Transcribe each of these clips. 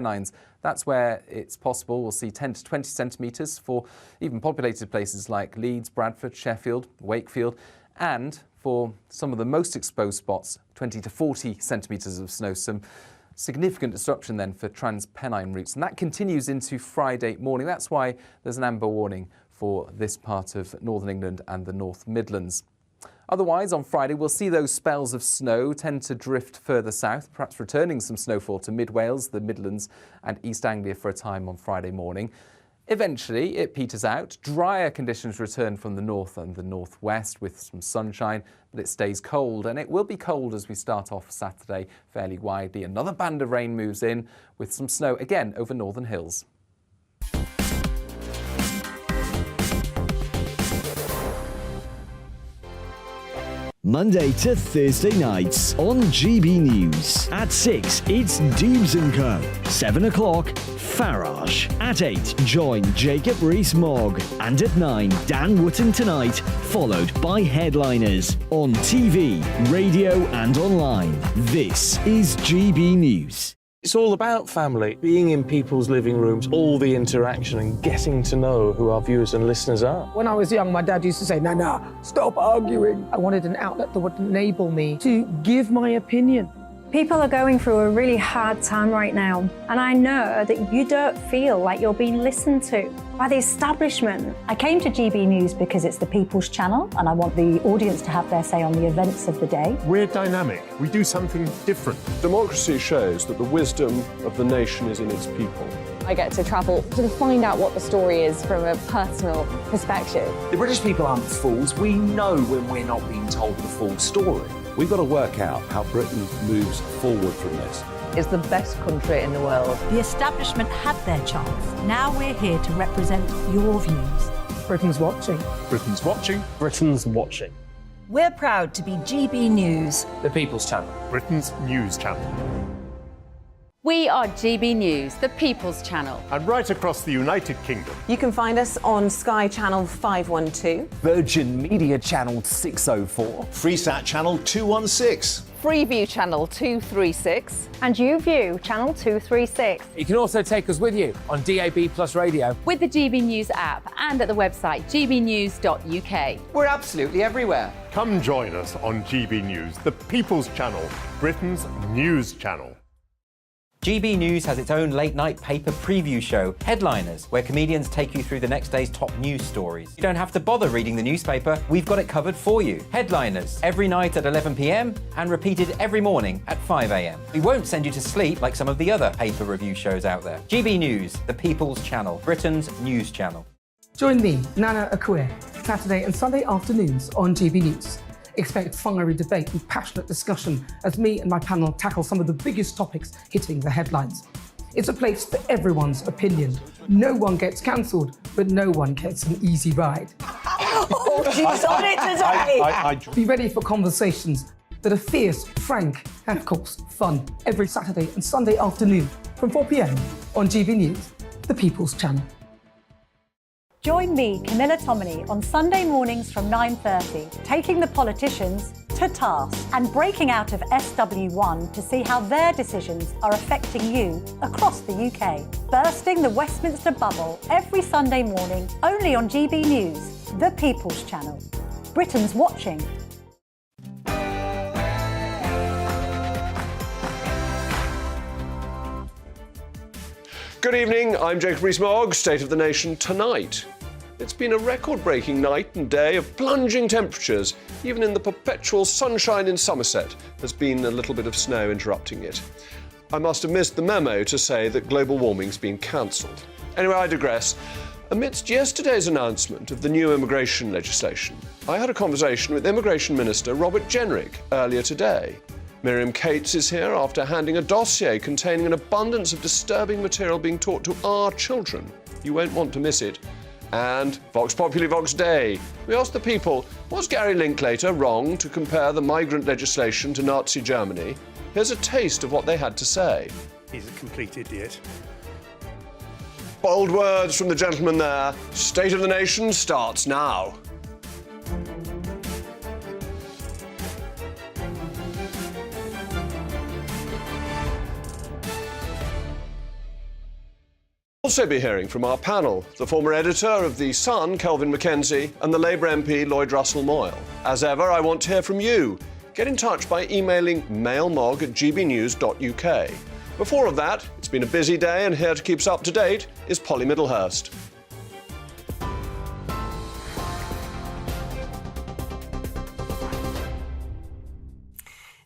Pennines. That's where it's possible we'll see 10 to 20 centimetres for even populated places like Leeds, Bradford, Sheffield, Wakefield, and for some of the most exposed spots, 20 to 40 centimetres of snow. Some significant disruption then for Trans-Pennine routes, and that continues into Friday morning. That's why there's an amber warning for this part of northern England and the North Midlands. Otherwise, on Friday, we'll see those spells of snow tend to drift further south, perhaps returning some snowfall to mid-Wales, the Midlands and East Anglia for a time on Friday morning. Eventually, it peters out. Drier conditions return from the north and the northwest with some sunshine, but it stays cold, and it will be cold as we start off Saturday fairly widely. Another band of rain moves in with some snow again over northern hills. Monday to Thursday nights on GB News. At 6, it's Dubes & Co. 7 o'clock, Farage. At 8, join Jacob Rees-Mogg. And at 9, Dan Wootton Tonight, followed by Headliners. On TV, radio and online. This is GB News. It's all about family, being in people's living rooms, all the interaction and getting to know who our viewers and listeners are. When I was young, my dad used to say, Nana, stop arguing. I wanted an outlet that would enable me to give my opinion. People are going through a really hard time right now, and I know that you don't feel like you're being listened to by the establishment. I came to GB News because it's the People's Channel, and I want the audience to have their say on the events of the day. We're dynamic. We do something different. Democracy shows that the wisdom of the nation is in its people. I get to travel to find out what the story is from a personal perspective. The British people aren't fools. We know when we're not being told the full story. We've got to work out how Britain moves forward from this. It's the best country in the world. The establishment had their chance. Now we're here to represent your views. Britain's watching. Britain's watching. Britain's watching. We're proud to be GB News. The People's Channel. Britain's news channel. We are GB News, the People's Channel. And right across the United Kingdom. You can find us on Sky Channel 512. Virgin Media Channel 604. Freesat Channel 216. Freeview Channel 236. And YouView Channel 236. You can also take us with you on DAB Plus Radio. With the GB News app and at the website gbnews.uk. We're absolutely everywhere. Come join us on GB News, the People's Channel, Britain's news channel. GB News has its own late-night paper preview show, Headliners, where comedians take you through the next day's top news stories. You don't have to bother reading the newspaper, we've got it covered for you. Headliners, every night at 11 p.m. and repeated every morning at 5 a.m. We won't send you to sleep like some of the other paper review shows out there. GB News, the People's Channel, Britain's news channel. Join me, Nana Akue, Saturday and Sunday afternoons on GB News. Expect fiery debate and passionate discussion as me and my panel tackle some of the biggest topics hitting the headlines. It's a place for everyone's opinion. No one gets cancelled, but no one gets an easy ride. Oh, she's on it today! Be ready for conversations that are fierce, frank, and of course, fun. Every Saturday and Sunday afternoon from 4 p.m. on GB News, the People's Channel. Join me, Camilla Tominey, on Sunday mornings from 9:30, taking the politicians to task and breaking out of SW1 to see how their decisions are affecting you across the UK. Bursting the Westminster bubble every Sunday morning, only on GB News, the People's Channel. Britain's watching. Good evening, I'm Jacob Rees-Mogg, State of the Nation tonight. It's been a record-breaking night and day of plunging temperatures. Even in the perpetual sunshine in Somerset, there's been a little bit of snow interrupting it. I must have missed the memo to say that global warming's been cancelled. Anyway, I digress. Amidst yesterday's announcement of the new immigration legislation, I had a conversation with Immigration Minister Robert Jenrick earlier today. Miriam Cates is here after handing a dossier containing an abundance of disturbing material being taught to our children. You won't want to miss it. And Vox Populi Vox Dei. We asked the people, was Gary Linklater wrong to compare the migrant legislation to Nazi Germany? Here's a taste of what they had to say. He's a complete idiot. Bold words from the gentleman there. State of the Nation starts now. Also be hearing from our panel, the former editor of The Sun, Kelvin Mackenzie, and the Labour MP, Lloyd Russell-Moyle. As ever, I want to hear from you. Get in touch by emailing mailmog@gbnews.uk. Before all of that, it's been a busy day, and here to keep us up to date is Polly Middlehurst.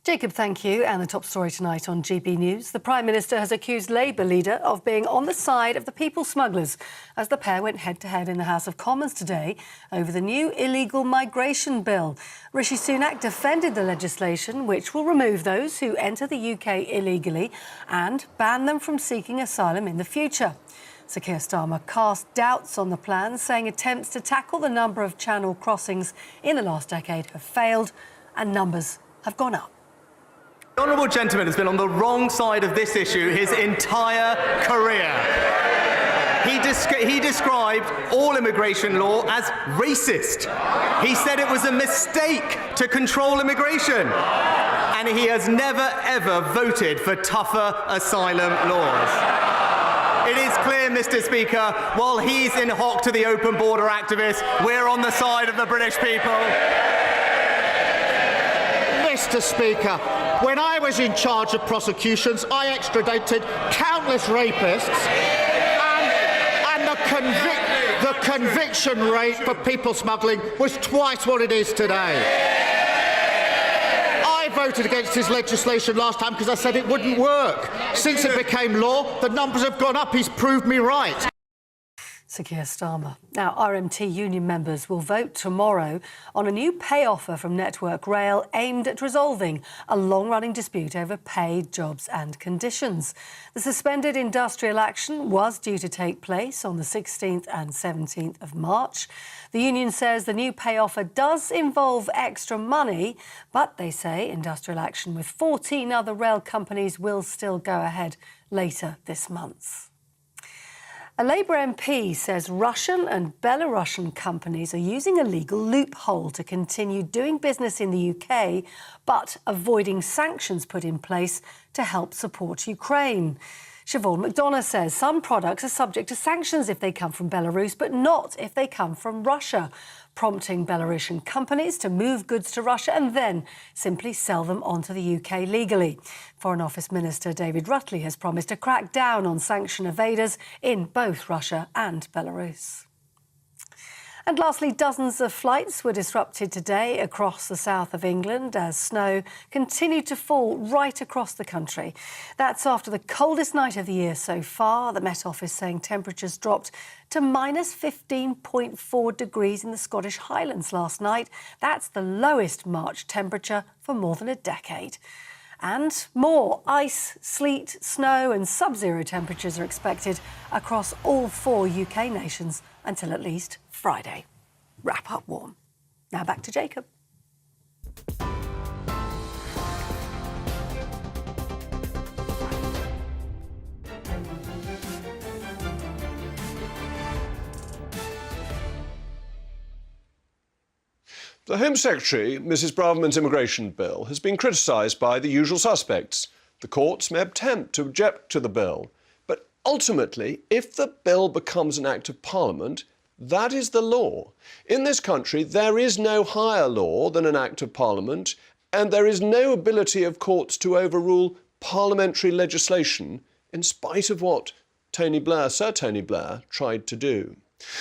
Jacob, thank you. And the top story tonight on GB News. The Prime Minister has accused Labour leader of being on the side of the people smugglers as the pair went head-to-head in the House of Commons today over the new illegal migration bill. Rishi Sunak defended the legislation, which will remove those who enter the UK illegally and ban them from seeking asylum in the future. Sir Keir Starmer cast doubts on the plan, saying attempts to tackle the number of channel crossings in the last decade have failed and numbers have gone up. The honourable gentleman has been on the wrong side of this issue his entire career. He described all immigration law as racist. He said it was a mistake to control immigration. And he has never, ever voted for tougher asylum laws. It is clear, Mr. Speaker, while he's in hock to the open border activists, we're on the side of the British people. Mr. Speaker, when I was in charge of prosecutions, I extradited countless rapists, and the conviction rate for people smuggling was twice what it is today. I voted against his legislation last time because I said it wouldn't work. Since it became law, the numbers have gone up. He's proved me right. Sir Keir Starmer. Now, RMT union members will vote tomorrow on a new pay offer from Network Rail aimed at resolving a long-running dispute over pay, jobs and conditions. The suspended industrial action was due to take place on the 16th and 17th of March. The union says the new pay offer does involve extra money, but they say industrial action with 14 other rail companies will still go ahead later this month. A Labour MP says Russian and Belarusian companies are using a legal loophole to continue doing business in the UK, but avoiding sanctions put in place to help support Ukraine. Siobhan McDonough says some products are subject to sanctions if they come from Belarus, but not if they come from Russia, prompting Belarusian companies to move goods to Russia and then simply sell them onto the UK legally. Foreign Office Minister David Rutley has promised to crack down on sanction evaders in both Russia and Belarus. And lastly, dozens of flights were disrupted today across the south of England as snow continued to fall right across the country. That's after the coldest night of the year so far. The Met Office saying temperatures dropped to minus 15.4 degrees in the Scottish Highlands last night. That's the lowest March temperature for more than a decade. And more ice, sleet, snow and sub-zero temperatures are expected across all 4 UK nations until at least Friday. Wrap up warm. Now back to Jacob. The Home Secretary, Mrs Braverman's immigration bill, has been criticised by the usual suspects. The courts may attempt to object to the bill. But ultimately, if the bill becomes an act of Parliament, that is the law. In this country, there is no higher law than an act of Parliament, and there is no ability of courts to overrule parliamentary legislation, in spite of what Sir Tony Blair, tried to do.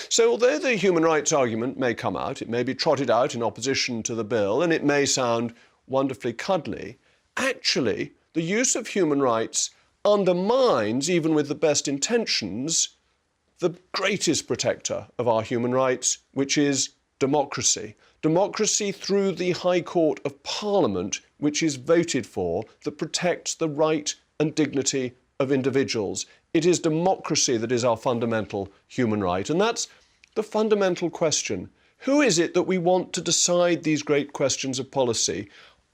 So although the human rights argument may come out, it may be trotted out in opposition to the bill, and it may sound wonderfully cuddly, actually, the use of human rights undermines, even with the best intentions, the greatest protector of our human rights, which is democracy. Democracy through the High Court of Parliament, which is voted for, that protects the right and dignity of individuals. It is democracy that is our fundamental human right. And that's the fundamental question. Who is it that we want to decide these great questions of policy?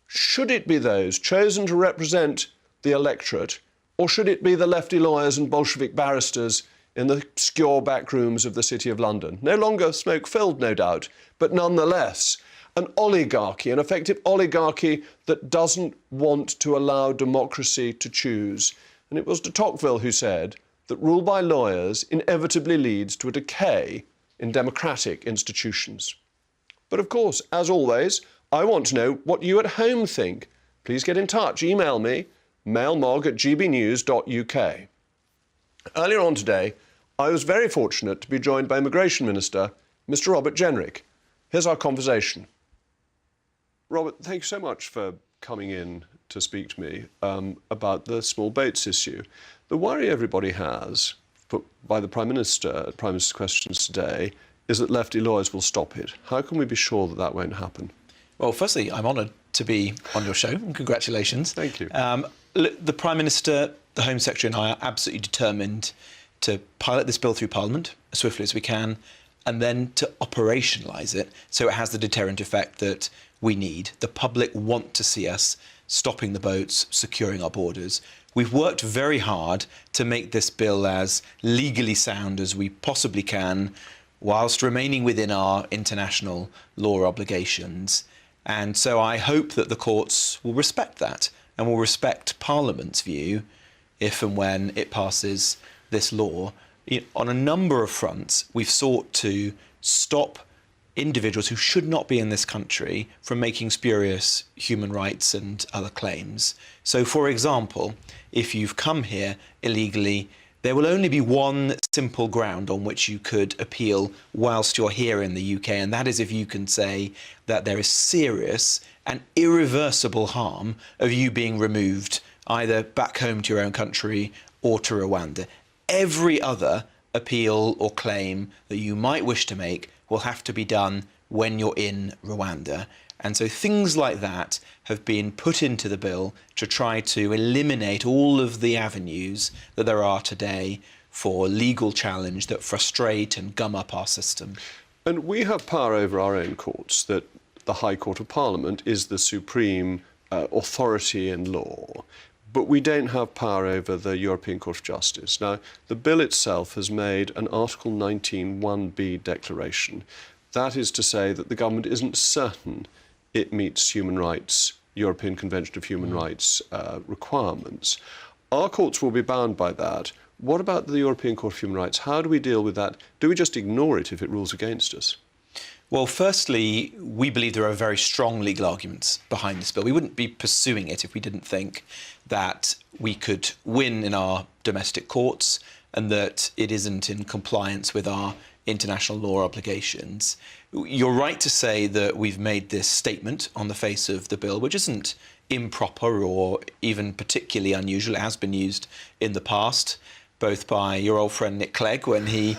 Should it be those chosen to represent the electorate, or should it be the lefty lawyers and Bolshevik barristers in the obscure back rooms of the City of London? No longer smoke-filled, no doubt, but nonetheless an oligarchy, an effective oligarchy that doesn't want to allow democracy to choose. And it was de Tocqueville who said, that rule by lawyers inevitably leads to a decay in democratic institutions. But of course, as always, I want to know what you at home think. Please get in touch. Email me, mailmog@gbnews.uk. Earlier on today, I was very fortunate to be joined by Immigration Minister, Mr. Robert Jenrick. Here's our conversation. Robert, thank you so much for coming in to speak to me about the small boats issue. The worry everybody has, put by the Prime Minister's questions today, is that lefty lawyers will stop it. How can we be sure that that won't happen? Well, firstly, I'm honoured to be on your show, and congratulations. Thank you. The Prime Minister, the Home Secretary and I are absolutely determined to pilot this bill through Parliament as swiftly as we can, and then to operationalise it so it has the deterrent effect that we need. The public want to see us stopping the boats, securing our borders. We've worked very hard to make this bill as legally sound as we possibly can, whilst remaining within our international law obligations. And so I hope that the courts will respect that and will respect Parliament's view if and when it passes this law. On a number of fronts, we've sought to stop individuals who should not be in this country from making spurious human rights and other claims. So, for example, if you've come here illegally, there will only be one simple ground on which you could appeal whilst you're here in the UK, and that is if you can say that there is serious and irreversible harm of you being removed either back home to your own country or to Rwanda. Every other appeal or claim that you might wish to make will have to be done when you're in Rwanda. And so things like that have been put into the bill to try to eliminate all of the avenues that there are today for legal challenge that frustrate and gum up our system. And we have power over our own courts, that the High Court of Parliament is the supreme authority in law. But we don't have power over the European Court of Justice. Now, the bill itself has made an Article 19(1)(b) declaration. That is to say that the government isn't certain it meets human rights, European Convention of Human Rights requirements. Our courts will be bound by that. What about the European Court of Human Rights? How do we deal with that? Do we just ignore it if it rules against us? Well, firstly, we believe there are very strong legal arguments behind this bill. We wouldn't be pursuing it if we didn't think that we could win in our domestic courts and that it isn't in compliance with our international law obligations. You're right to say that we've made this statement on the face of the bill, which isn't improper or even particularly unusual. It has been used in the past, both by your old friend Nick Clegg when he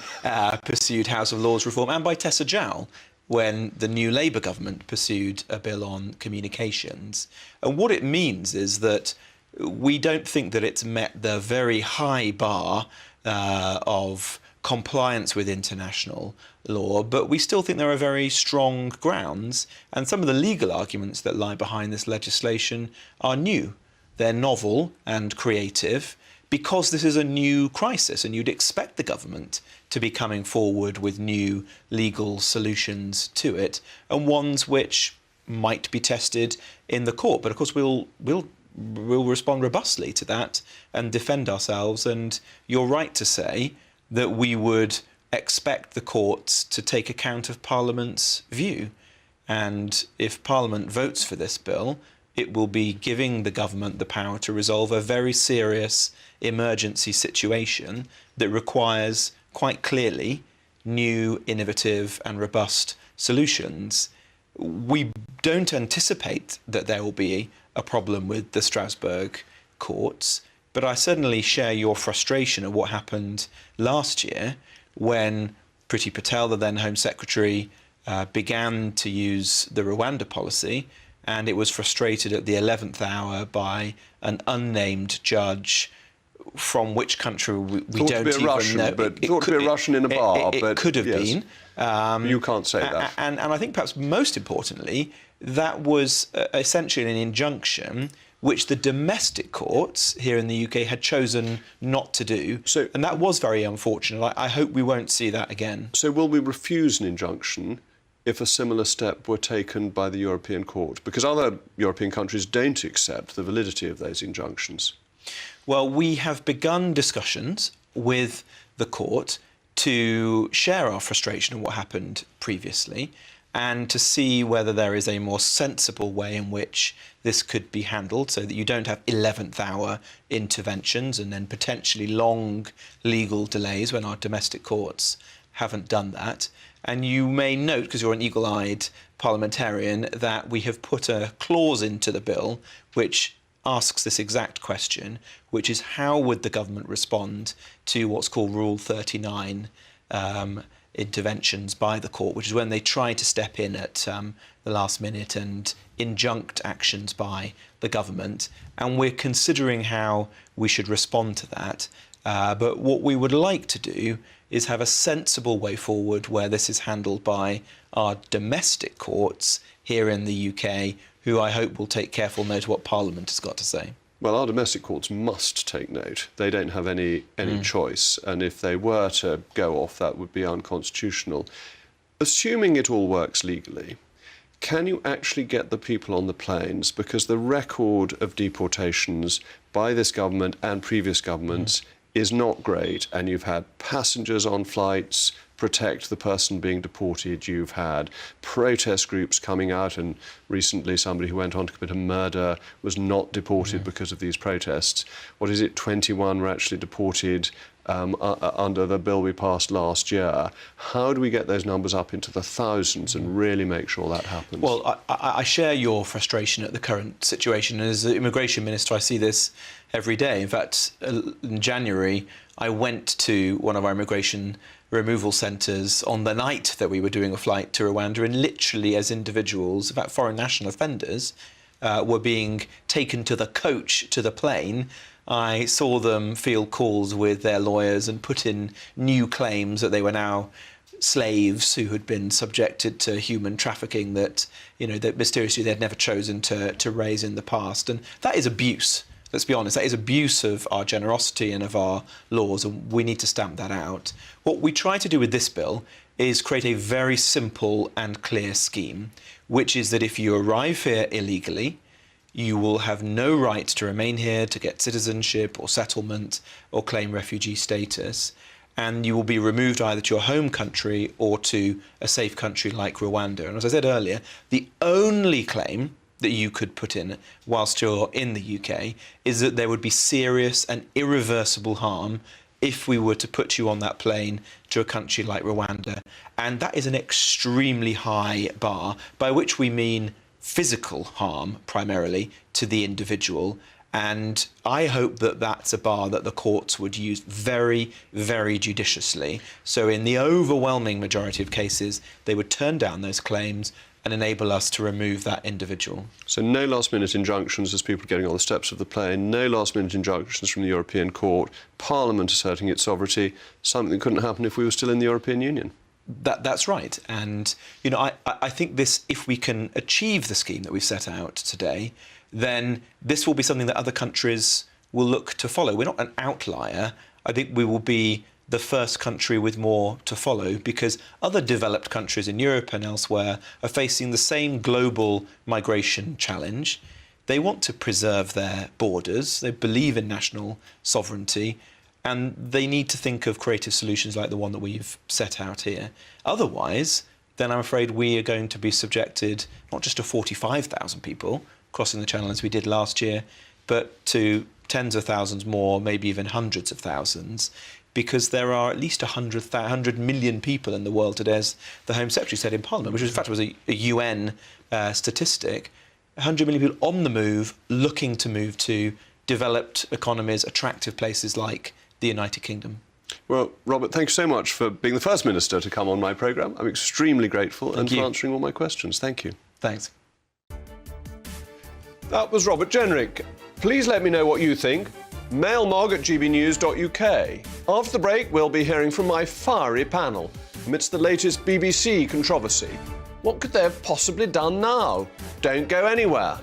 pursued House of Lords reform, and by Tessa Jowell when the new Labour government pursued a bill on communications. And what it means is that we don't think that it's met the very high bar of compliance with international law, but we still think there are very strong grounds, and some of the legal arguments that lie behind this legislation are new. They're novel and creative because this is a new crisis, and you'd expect the government to be coming forward with new legal solutions to it, and ones which might be tested in the court. But of course we'll respond robustly to that and defend ourselves, and you're right to say that we would expect the courts to take account of Parliament's view. And if Parliament votes for this bill, it will be giving the government the power to resolve a very serious emergency situation that requires, quite clearly, new, innovative and robust solutions. We don't anticipate that there will be a problem with the Strasbourg courts, but I certainly share your frustration at what happened last year when Priti Patel, the then Home Secretary, began to use the Rwanda policy, and it was frustrated at the 11th hour by an unnamed judge from which country we don't even know. Thought to be a Russian in a bar. It could have been. You can't say that. And I think perhaps most importantly, that was essentially an injunction which the domestic courts here in the UK had chosen not to do. And that was very unfortunate. I hope we won't see that again. So will we refuse an injunction if a similar step were taken by the European Court? Because other European countries don't accept the validity of those injunctions. Well, we have begun discussions with the court to share our frustration on what happened previously and to see whether there is a more sensible way in which this could be handled so that you don't have 11th hour interventions and then potentially long legal delays when our domestic courts haven't done that. And you may note, because you're an eagle-eyed parliamentarian, that we have put a clause into the bill which asks this exact question, which is how would the government respond to what's called Rule 39 interventions by the court, which is when they try to step in at the last minute and injunct actions by the government. And we're considering how we should respond to that. But what we would like to do is have a sensible way forward where this is handled by our domestic courts here in the UK, who I hope will take careful note of what Parliament has got to say. Well, our domestic courts must take note. They don't have any choice, and if they were to go off, that would be unconstitutional. Assuming it all works legally, can you actually get the people on the planes? Because the record of deportations by this government and previous governments is not great, and you've had passengers on flights protect the person being deported, you've had protest groups coming out, and recently somebody who went on to commit a murder was not deported because of these protests. What is it, 21 were actually deported under the bill we passed last year. How do we get those numbers up into the thousands and really make sure that happens? Well, I share your frustration at the current situation. As the immigration minister, I see this every day. In fact, in January, I went to one of our immigration removal centres on the night that we were doing a flight to Rwanda, and literally as individuals, about foreign national offenders, were being taken to the coach, to the plane, I saw them field calls with their lawyers and put in new claims that they were now slaves who had been subjected to human trafficking that, you know, that mysteriously they'd never chosen to raise in the past. And that is abuse. Let's be honest, that is abuse of our generosity and of our laws, and we need to stamp that out. What we try to do with this bill is create a very simple and clear scheme, which is that if you arrive here illegally, you will have no right to remain here, to get citizenship or settlement or claim refugee status, and you will be removed either to your home country or to a safe country like Rwanda. And as I said earlier, the only claim that you could put in whilst you're in the UK is that there would be serious and irreversible harm if we were to put you on that plane to a country like Rwanda. And that is an extremely high bar, by which we mean physical harm primarily to the individual. And I hope that that's a bar that the courts would use very, very judiciously. So in the overwhelming majority of cases, they would turn down those claims and enable us to remove that individual. So no last-minute injunctions as people are getting on the steps of the plane, no last-minute injunctions from the European Court, Parliament asserting its sovereignty, something that couldn't happen if we were still in the European Union. That's right. And, you know, I think this, if we can achieve the scheme that we've set out today, then this will be something that other countries will look to follow. We're not an outlier. I think we will be the first country with more to follow, because other developed countries in Europe and elsewhere are facing the same global migration challenge. They want to preserve their borders. They believe in national sovereignty, and they need to think of creative solutions like the one that we've set out here. Otherwise, then I'm afraid we are going to be subjected not just to 45,000 people crossing the Channel as we did last year, but to tens of thousands more, maybe even hundreds of thousands, because there are at least 100 million people in the world today, as the Home Secretary said in Parliament, which in fact was a UN statistic, 100 million people on the move, looking to move to developed economies, attractive places like the United Kingdom. Well, Robert, thank you so much for being the first minister to come on my programme. I'm extremely grateful and for answering all my questions. Thank you. Thanks. That was Robert Jenrick. Please let me know what you think. mailmog@gbnews.uk. After the break, we'll be hearing from my fiery panel amidst the latest BBC controversy. What could they have possibly done now? Don't go anywhere.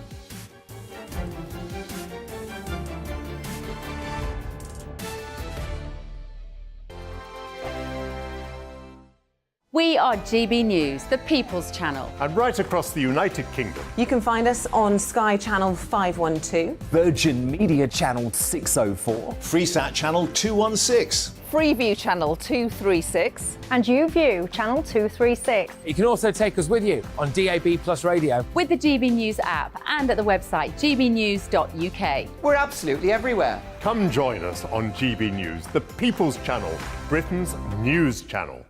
We We are GB News, the People's Channel. And right across the United Kingdom. You can find us on Sky Channel 512, Virgin Media Channel 604, Freesat Channel 216, Freeview Channel 236, and YouView Channel 236. You can also take us with you on DAB Plus Radio, with the GB News app and at the website gbnews.uk. We're absolutely everywhere. Come join us on GB News, the People's Channel, Britain's news channel.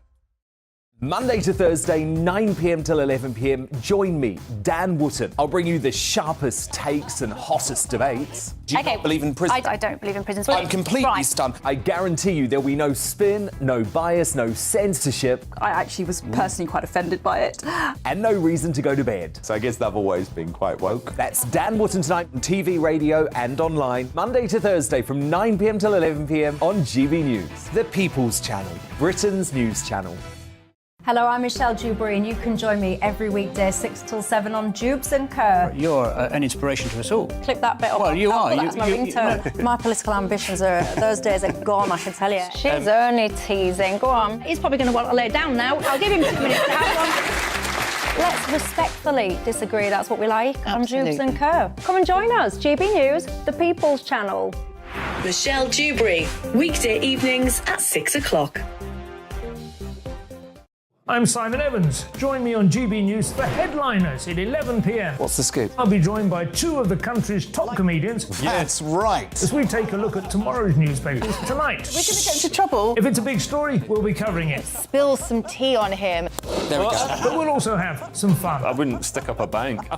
Monday to Thursday, 9 p.m. till 11 p.m. Join me, Dan Wootton. I'll bring you the sharpest takes and hottest debates. Do you not believe in prison? I don't believe in prisons. I'm completely stunned. I guarantee you there'll be no spin, no bias, no censorship. I actually was personally quite offended by it. And no reason to go to bed. So I guess they've always been quite woke. That's Dan Wootton tonight on TV, radio and online. Monday to Thursday from 9 p.m. till 11 p.m. on GB News. The People's Channel, Britain's news channel. Hello, I'm Michelle Dewberry, and you can join me every weekday 6 till 7 on Jubes and Kerr. You're an inspiration to us all. Clip that bit up. Well, you are. That's my ringtone. My political ambitions those days are gone, I can tell you. She's only teasing. Go on. He's probably going to want to lay down now. I'll give him 2 minutes to have one. Let's respectfully disagree. That's what we like on Jubes and Kerr. Come and join us. GB News, the People's Channel. Michelle Dewberry, weekday evenings at 6 o'clock. I'm Simon Evans. Join me on GB News for Headliners at 11 p.m. What's the scoop? I'll be joined by 2 of the country's top comedians. That's right. As we take a look at tomorrow's newspapers tonight. We're going to get into trouble. If it's a big story, we'll be covering it. Spill some tea on him. There we go. But we'll also have some fun. I wouldn't stick up a bank.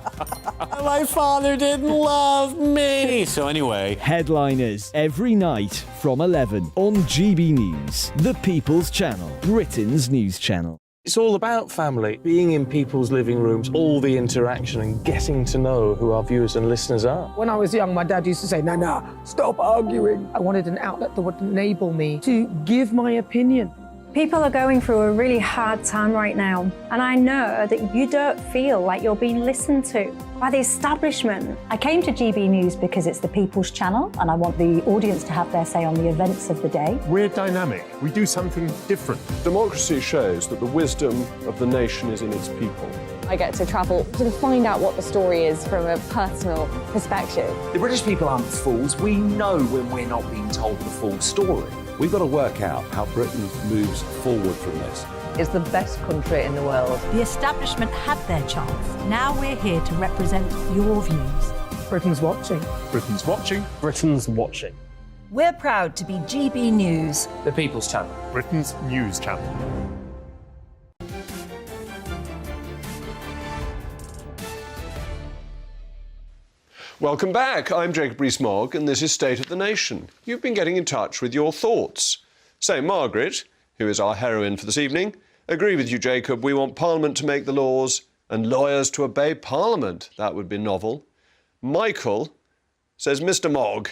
My father didn't love me. So anyway. Headliners every night from 11 on GB News, the People's Channel, Britain's news channel. It's all about family, being in people's living rooms, all the interaction and getting to know who our viewers and listeners are. When I was young, my dad used to say, "Nana, stop arguing." I wanted an outlet that would enable me to give my opinion. People are going through a really hard time right now, and I know that you don't feel like you're being listened to by the establishment. I came to GB News because it's the People's Channel, and I want the audience to have their say on the events of the day. We're dynamic. We do something different. Democracy shows that the wisdom of the nation is in its people. I get to travel to find out what the story is from a personal perspective. The British people aren't fools. We know when we're not being told the full story. We've got to work out how Britain moves forward from this. It's the best country in the world. The establishment had their chance. Now we're here to represent your views. Britain's watching. Britain's watching. Britain's watching. We're proud to be GB News, the People's Channel, Britain's news channel. Welcome back. I'm Jacob Rees-Mogg, and this is State of the Nation. You've been getting in touch with your thoughts. Say, Margaret, who is our heroine for this evening, agree with you, Jacob. We want Parliament to make the laws and lawyers to obey Parliament. That would be novel. Michael says, Mr. Mogg,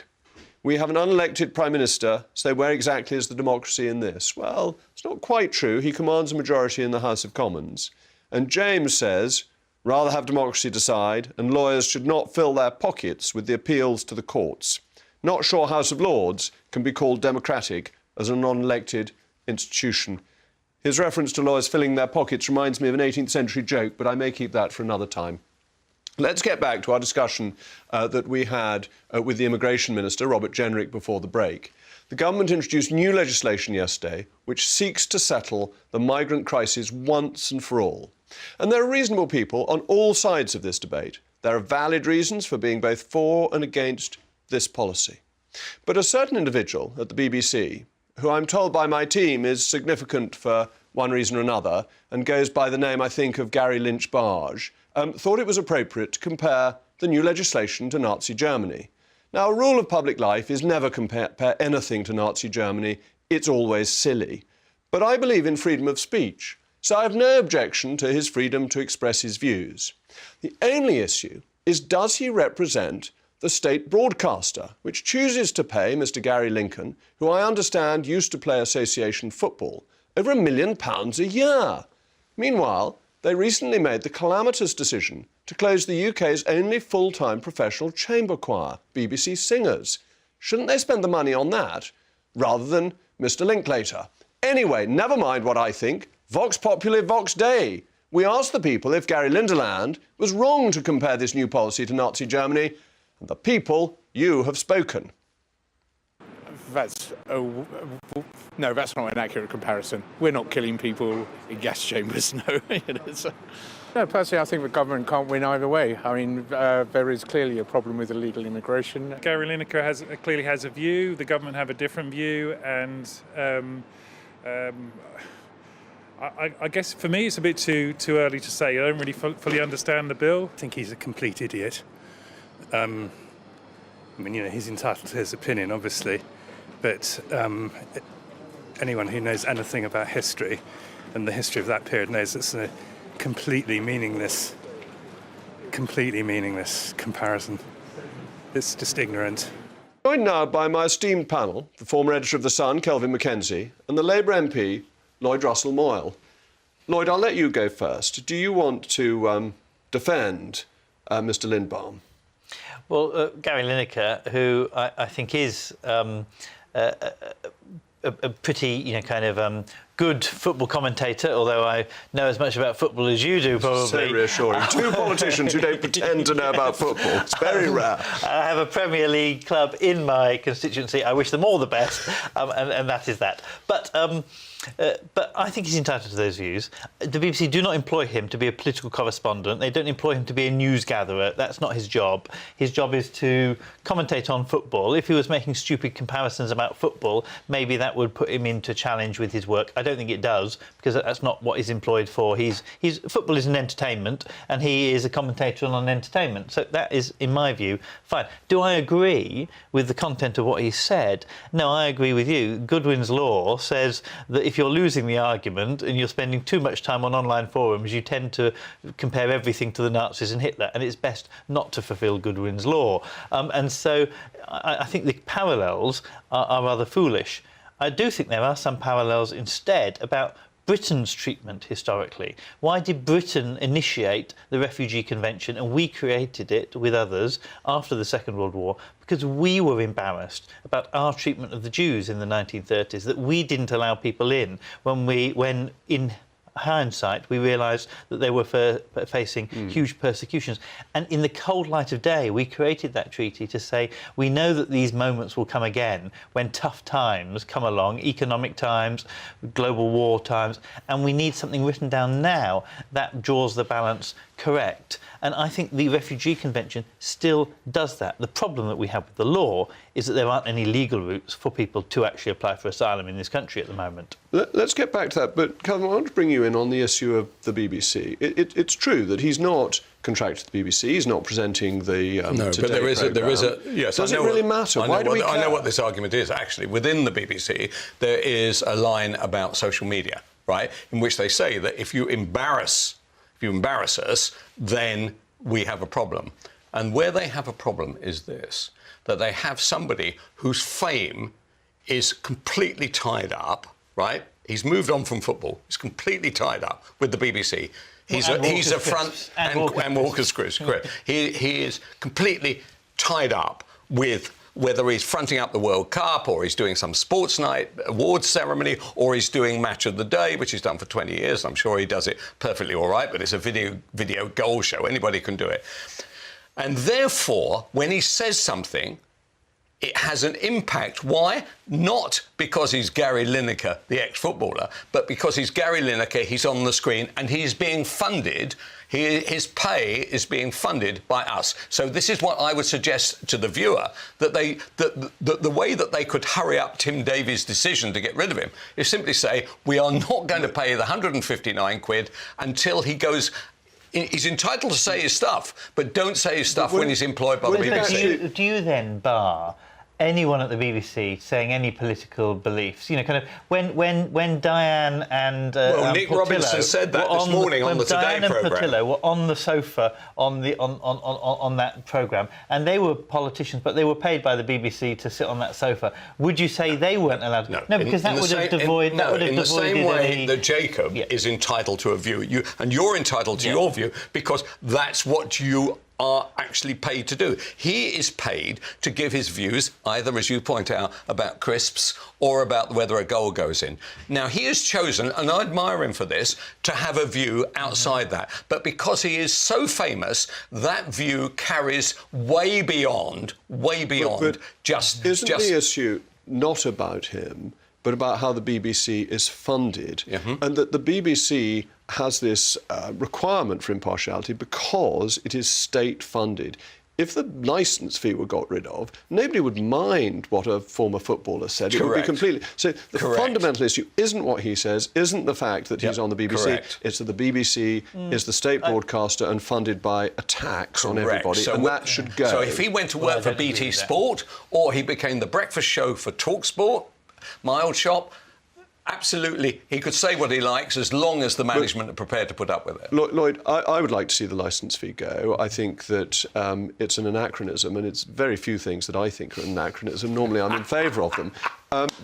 we have an unelected Prime Minister, so where exactly is the democracy in this? Well, it's not quite true. He commands a majority in the House of Commons. And James says, rather have democracy decide, and lawyers should not fill their pockets with the appeals to the courts. Not sure House of Lords can be called democratic as a non-elected institution. His reference to lawyers filling their pockets reminds me of an 18th century joke, but I may keep that for another time. Let's get back to our discussion that we had with the Immigration Minister, Robert Jenrick, before the break. The government introduced new legislation yesterday which seeks to settle the migrant crisis once and for all. And there are reasonable people on all sides of this debate. There are valid reasons for being both for and against this policy. But a certain individual at the BBC, who I'm told by my team is significant for one reason or another, and goes by the name, I think, of Gary Lynch-Barge, thought it was appropriate to compare the new legislation to Nazi Germany. Now, a rule of public life is never compare anything to Nazi Germany. It's always silly. But I believe in freedom of speech. So I have no objection to his freedom to express his views. The only issue is, does he represent the state broadcaster, which chooses to pay Mr. Gary Lincoln, who I understand used to play association football, over £1 million a year? Meanwhile, they recently made the calamitous decision to close the UK's only full-time professional chamber choir, BBC Singers. Shouldn't they spend the money on that rather than Mr. Linklater? Anyway, never mind what I think. Vox Populi, Vox Dei. We asked the people if Gary Lindeland was wrong to compare this new policy to Nazi Germany, and the people, you have spoken. That's no, that's not an accurate comparison. We're not killing people in gas chambers, no. No, personally, I think the government can't win either way. I mean, there is clearly a problem with illegal immigration. Gary Lineker clearly has a view. The government have a different view, and I guess for me it's a bit too early to say. I don't really fully understand the bill. I think he's a complete idiot. I mean, you know, he's entitled to his opinion, obviously. But anyone who knows anything about history and the history of that period knows it's a completely meaningless comparison. It's just ignorant. Joined now by my esteemed panel, the former editor of The Sun, Kelvin Mackenzie, and the Labour MP, Lloyd Russell Moyle. Lloyd, I'll let you go first. Do you want to defend Mr. Lindbaum? Well, Gary Lineker, who I think is a pretty, you know, kind of good football commentator, although I know as much about football as you do, probably. So reassuring. Two politicians who don't pretend to know about football. It's very rare. I have a Premier League club in my constituency. I wish them all the best, and that is that. But I think he's entitled to those views. The BBC do not employ him to be a political correspondent. They don't employ him to be a news gatherer. That's not his job. His job is to commentate on football. If he was making stupid comparisons about football, maybe that would put him into challenge with his work. I don't think it does, because that's not what he's employed for. Football is an entertainment, and he is a commentator on entertainment. So that is, in my view, fine. Do I agree with the content of what he said? No, I agree with you. Goodwin's law says that if you're losing the argument and you're spending too much time on online forums, you tend to compare everything to the Nazis and Hitler, and it's best not to fulfil Goodwin's law. And so I think the parallels are rather foolish. I do think there are some parallels instead about Britain's treatment historically. Why did Britain initiate the Refugee Convention and we created it with others after the Second World War? Because we were embarrassed about our treatment of the Jews in the 1930s, that we didn't allow people in when in hindsight we realised that they were facing huge persecutions. And in the cold light of day, we created that treaty to say we know that these moments will come again when tough times come along, economic times, global war times, and we need something written down now that draws the balance correct. And I think the Refugee Convention still does that. The problem that we have with the law is that there aren't any legal routes for people to actually apply for asylum in this country at the moment. Let's get back to that, but Calvin, I want to bring you in on the issue of the BBC. It's true that he's not contracted to the BBC, he's not presenting the No, Today but there is a yes. Does it really matter? Why do we care? I know what this argument is, actually. Within the BBC, there is a line about social media, right, in which they say that if you embarrass us, then we have a problem. And where they have a problem is this, that they have somebody whose fame is completely tied up, right? He's moved on from football. He's completely tied up with the BBC. He's a front and Walker's Chris. He is completely tied up with whether he's fronting up the World Cup or he's doing some sports night awards ceremony or he's doing Match of the Day, which he's done for 20 years. I'm sure he does it perfectly all right, but it's a video goal show. Anybody can do it. And therefore, when he says something, it has an impact. Why? Not because he's Gary Lineker, the ex-footballer, but because he's Gary Lineker, he's on the screen, and he's being funded. His pay is being funded by us. So this is what I would suggest to the viewer, that the way that they could hurry up Tim Davies' decision to get rid of him is simply say, we are not going to pay the 159 quid until he goes... He's entitled to say his stuff, but don't say his stuff when he's employed by the BBC. Do you then bar anyone at the BBC saying any political beliefs? You know, kind of when Diane and Nick Portillo Robinson said that this morning on the Today programme. And Portillo were on the sofa on that programme, and they were politicians, but they were paid by the BBC to sit on that sofa. Would you say they weren't allowed to? No, because that would have devoid. In the same way that Jacob is entitled to a view, and you're entitled to your view because that's what you are actually paid to do. He is paid to give his views, either, as you point out, about crisps or about whether a goal goes in. Now, he has chosen, and I admire him for this, to have a view outside that. But because he is so famous, that view carries way beyond just... Isn't the issue not about him, but about how the BBC is funded, and that the BBC has this requirement for impartiality because it is state-funded. If the licence fee were got rid of, nobody would mind what a former footballer said. It would be completely... So the fundamental issue isn't what he says, isn't the fact that he's on the BBC. It's that the BBC is the state broadcaster and funded by a tax on everybody, and that should go. So if he went to work for BT Sport, or he became the breakfast show for TalkSport, my old shop, absolutely, he could say what he likes as long as the management are prepared to put up with it. Lloyd, I would like to see the licence fee go. I think that it's an anachronism, and it's very few things that I think are an anachronism. Normally, I'm in favour of them.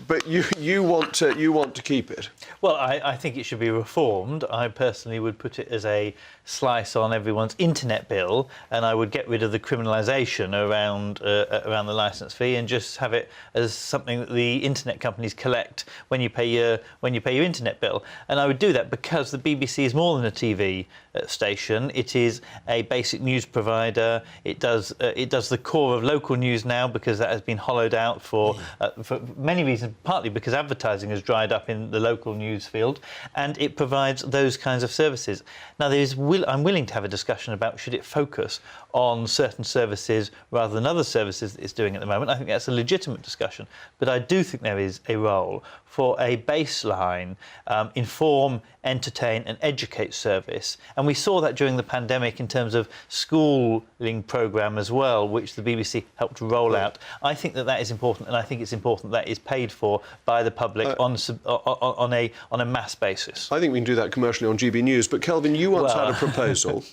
But you want to keep it. Well, I think it should be reformed. I personally would put it as a slice on everyone's internet bill, and I would get rid of the criminalisation around the licence fee and just have it as something that the internet companies collect when you pay your internet bill. And I would do that because the BBC is more than a TV station. It is a basic news provider. It does the core of local news now, because that has been hollowed out for many reasons, partly because advertising has dried up in the local news field, and it provides those kinds of services. Now, I'm willing to have a discussion about should it focus on certain services rather than other services that it's doing at the moment. I think that's a legitimate discussion, but I do think there is a role for a baseline inform, entertain and educate service. And we saw that during the pandemic in terms of schooling programme as well, which the BBC helped roll out. I think that is important, and I think it's important that is paid for by the public on a mass basis. I think we can do that commercially on GB News, but Kelvin, you once had a proposal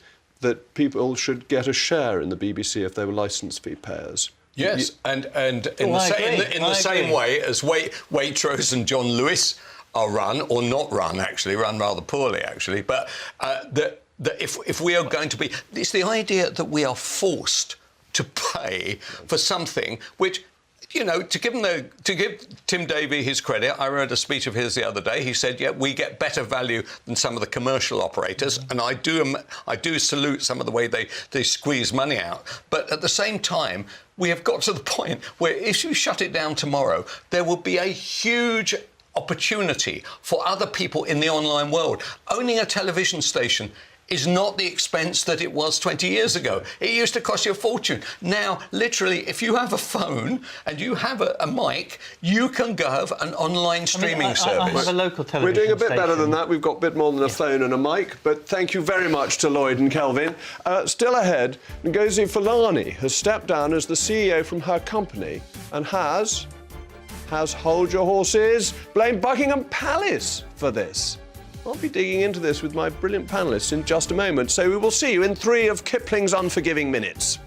that people should get a share in the BBC if they were licence fee payers. Yes, and in the same way as Waitrose and John Lewis are run, or not run, actually, run rather poorly, actually, but that if we are going to be... It's the idea that we are forced to pay for something which... You know, to give Tim Davie his credit, I read a speech of his the other day. He said, "Yeah, we get better value than some of the commercial operators," and I do salute some of the way they squeeze money out. But at the same time, we have got to the point where if you shut it down tomorrow, there will be a huge opportunity for other people in the online world. Owning a television station is not the expense that it was 20 years ago. It used to cost you a fortune. Now, literally, if you have a phone and you have a mic, you can go have an online streaming service. I have a local television We're doing a bit station. better than that. We've got a bit more than a phone and a mic, but thank you very much to Lloyd and Kelvin. Still ahead, Ngozi Fulani has stepped down as the CEO from her company and has, hold your horses, blamed Buckingham Palace for this. I'll be digging into this with my brilliant panellists in just a moment, so we will see you in 3 of Kipling's unforgiving minutes.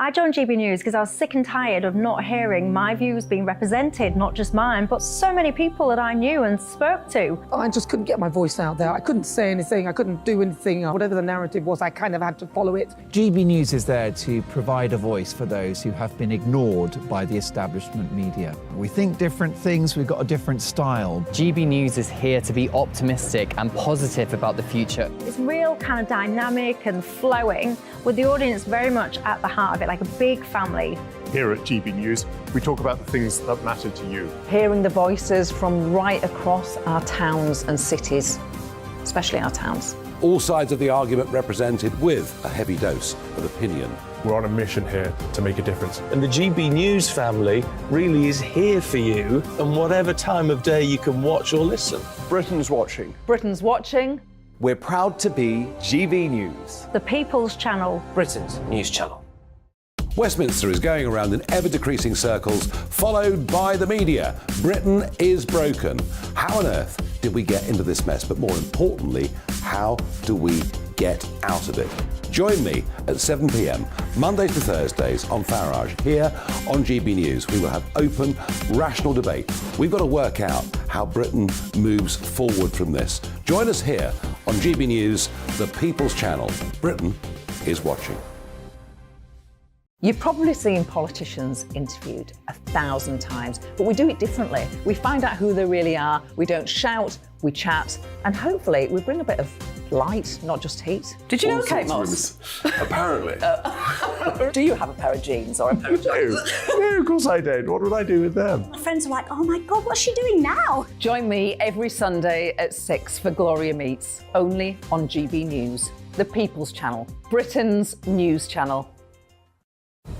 I joined GB News because I was sick and tired of not hearing my views being represented, not just mine, but so many people that I knew and spoke to. I just couldn't get my voice out there. I couldn't say anything. I couldn't do anything. Whatever the narrative was, I kind of had to follow it. GB News is there to provide a voice for those who have been ignored by the establishment media. We think different things. We've got a different style. GB News is here to be optimistic and positive about the future. It's real kind of dynamic and flowing, with the audience very much at the heart of it, like a big family. Here at GB News, we talk about the things that matter to you. Hearing the voices from right across our towns and cities, especially our towns. All sides of the argument represented with a heavy dose of opinion. We're on a mission here to make a difference. And the GB News family really is here for you, and whatever time of day you can watch or listen. Britain's watching. Britain's watching. We're proud to be GB News. The People's Channel. Britain's news channel. Westminster is going around in ever-decreasing circles, followed by the media. Britain is broken. How on earth did we get into this mess? But more importantly, how do we get out of it. Join me at 7 p.m, Mondays to Thursdays on Farage, here on GB News. We will have open, rational debate. We've got to work out how Britain moves forward from this. Join us here on GB News, the People's Channel. Britain is watching. You've probably seen politicians interviewed 1,000 times, but we do it differently. We find out who they really are, we don't shout, we chat, and hopefully we bring a bit of light, not just heat. Did you know Kate Moss? Apparently. Do you have a pair of jeans or a pair of jeans? No, of course I don't. What would I do with them? My friends are like, oh my God, what's she doing now? Join me every Sunday at 6 for Gloria Meets, only on GB News, the People's Channel, Britain's news channel.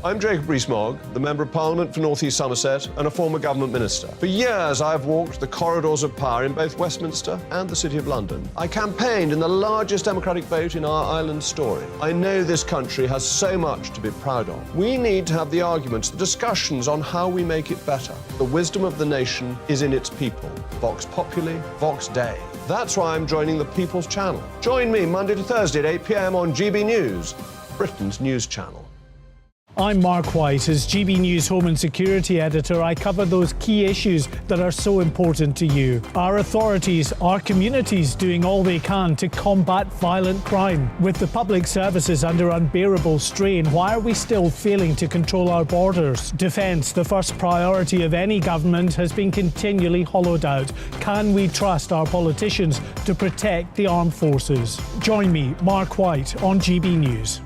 I'm Jacob Rees-Mogg, the Member of Parliament for North East Somerset and a former government minister. For years I've walked the corridors of power in both Westminster and the City of London. I campaigned in the largest democratic vote in our island's story. I know this country has so much to be proud of. We need to have the arguments, the discussions on how we make it better. The wisdom of the nation is in its people. Vox Populi, Vox Dei. That's why I'm joining the People's Channel. Join me Monday to Thursday at 8 p.m. on GB News, Britain's news channel. I'm Mark White. As GB News Home and Security Editor, I cover those key issues that are so important to you. Our authorities, our communities doing all they can to combat violent crime. With the public services under unbearable strain, why are we still failing to control our borders? Defence, the first priority of any government, has been continually hollowed out. Can we trust our politicians to protect the armed forces? Join me, Mark White, on GB News.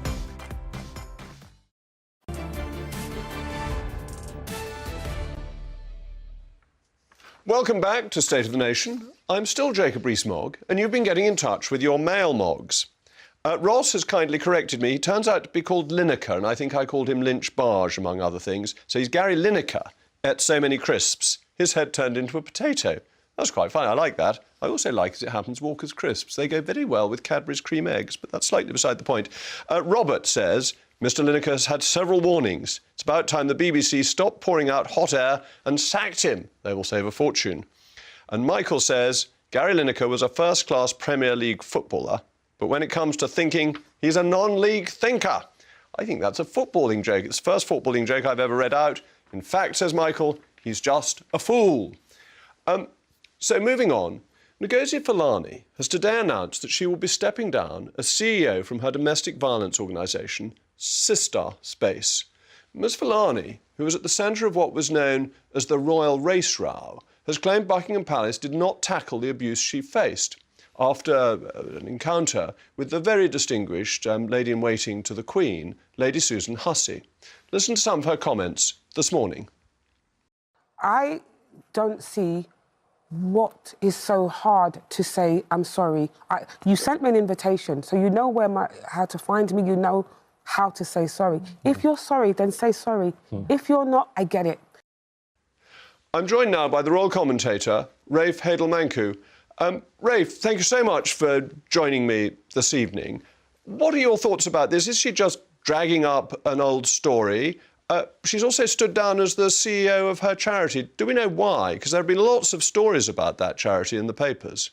Welcome back to State of the Nation. I'm still Jacob Rees-Mogg, and you've been getting in touch with your mail mogs. Ross has kindly corrected me. He turns out to be called Lineker, and I think I called him Lynch Barge, among other things. So he's Gary Lineker, ate so many crisps. His head turned into a potato. That's quite funny. I like that. I also like, as it happens, Walker's crisps. They go very well with Cadbury's cream eggs, but that's slightly beside the point. Robert says, Mr. Lineker has had several warnings. It's about time the BBC stopped pouring out hot air and sacked him. They will save a fortune. And Michael says, Gary Lineker was a first-class Premier League footballer, but when it comes to thinking, he's a non-league thinker. I think that's a footballing joke. It's the first footballing joke I've ever read out. In fact, says Michael, he's just a fool. So moving on, Ngozi Fulani has today announced that she will be stepping down as CEO from her domestic violence organisation, Sister Space. Ms Fulani, who was at the centre of what was known as the Royal Race Row, has claimed Buckingham Palace did not tackle the abuse she faced after an encounter with the very distinguished Lady-in-Waiting to the Queen, Lady Susan Hussey. Listen to some of her comments this morning. I don't see what is so hard to say, I'm sorry. You sent me an invitation, so you know how to find me, you know how to say sorry. If you're sorry, then say sorry. If you're not, I get it. I'm joined now by the royal commentator, Rafe Hadel-Manku. Rafe, thank you so much for joining me this evening. What are your thoughts about this? Is she just dragging up an old story? She's also stood down as the CEO of her charity. Do we know why? Because there have been lots of stories about that charity in the papers.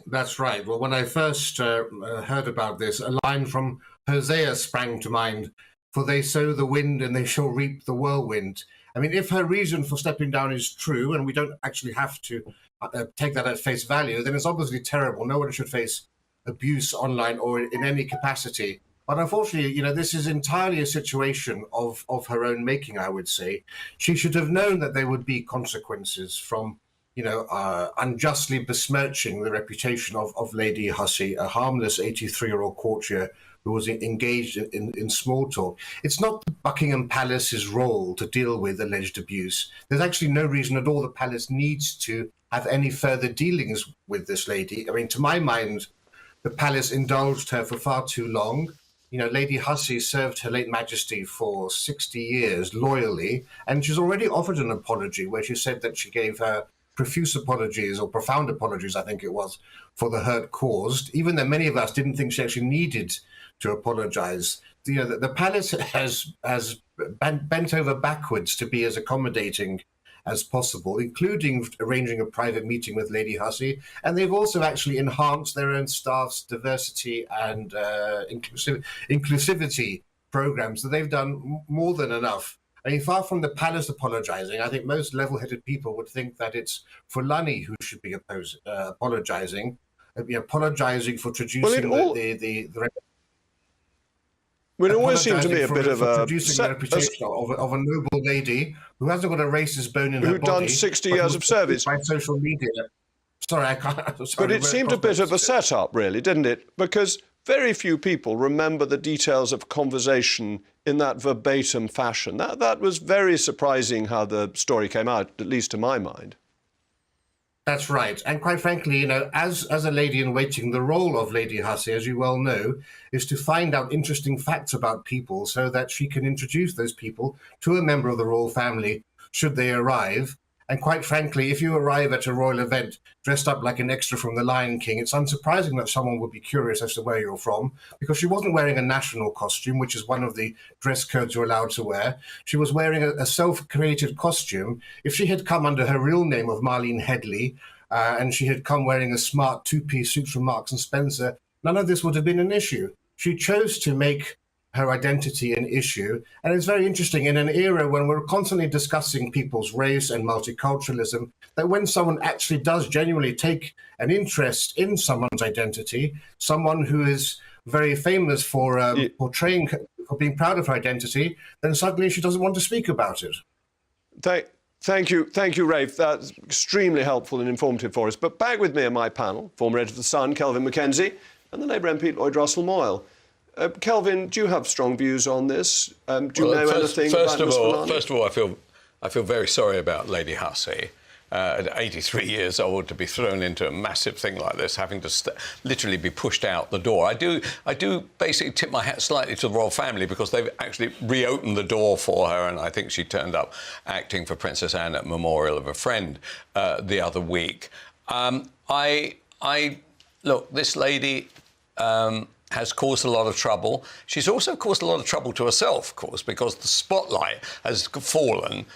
That's right. Well, when I first heard about this, a line from Hosea sprang to mind, for they sow the wind and they shall reap the whirlwind. I mean, if her reason for stepping down is true, and we don't actually have to take that at face value, then it's obviously terrible. No one should face abuse online or in any capacity. But unfortunately, you know, this is entirely a situation of her own making, I would say. She should have known that there would be consequences from, you know, unjustly besmirching the reputation of Lady Hussey, a harmless 83-year-old courtier who was engaged in small talk. It's not Buckingham Palace's role to deal with alleged abuse. There's actually no reason at all the palace needs to have any further dealings with this lady. I mean, to my mind, the palace indulged her for far too long. You know, Lady Hussey served Her late Majesty for 60 years loyally, and she's already offered an apology where she said that she gave her profuse apologies, or profound apologies, I think it was, for the hurt caused, even though many of us didn't think she actually needed to apologise. You know, the palace has bent over backwards to be as accommodating as possible, including arranging a private meeting with Lady Hussey. And they've also actually enhanced their own staff's diversity and inclusivity programs. So they've done more than enough. I mean, far from the palace apologising, I think most level-headed people would think that it's Fulani who should be apologising, apologising for traducing Well, it always seemed to me a bit of a producing the reputation of a noble lady who hasn't got a racist bone in her body. Who'd done 60 years of service by social media. Sorry, I can't. But it seemed a bit of a setup, really, didn't it? Because very few people remember the details of conversation in that verbatim fashion. That was very surprising how the story came out, at least to my mind. That's right. And quite frankly, as a lady in waiting, the role of Lady Hussey, as you well know, is to find out interesting facts about people so that she can introduce those people to a member of the royal family should they arrive. And quite frankly, if you arrive at a royal event dressed up like an extra from The Lion King, it's unsurprising that someone would be curious as to where you're from, because she wasn't wearing a national costume, which is one of the dress codes you're allowed to wear. She was wearing a self-created costume. If she had come under her real name of Marlene Headley, and she had come wearing a smart two-piece suit from Marks and Spencer, none of this would have been an issue. She chose to make her identity an issue. And it's very interesting in an era when we're constantly discussing people's race and multiculturalism, that when someone actually does genuinely take an interest in someone's identity, someone who is very famous for portraying, for being proud of her identity, then suddenly she doesn't want to speak about it. Thank you, Rafe. That's extremely helpful and informative for us. But back with me and my panel, former editor of The Sun, Kelvin Mackenzie, and the Labour MP, Lloyd Russell-Moyle. Kelvin, do you have strong views on this? Do you know anything about Ms. Fulani? First of all, I feel very sorry about Lady Hussey. At 83 years old, to be thrown into a massive thing like this, having to literally be pushed out the door. I do basically tip my hat slightly to the royal family, because they've actually reopened the door for her, and I think she turned up acting for Princess Anne at Memorial of a Friend the other week. Look, this lady has caused a lot of trouble. She's also caused a lot of trouble to herself, of course, because the spotlight has fallen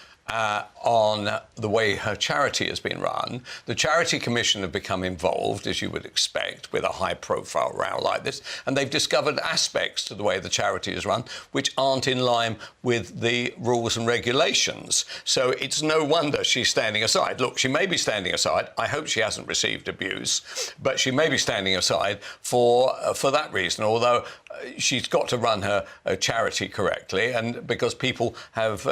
on the way her charity has been run. The Charity Commission have become involved, as you would expect, with a high-profile row like this, and they've discovered aspects to the way the charity is run which aren't in line with the rules and regulations. So it's no wonder she's standing aside. Look, she may be standing aside. I hope she hasn't received abuse, but she may be standing aside for that reason, although she's got to run her charity correctly, and because people have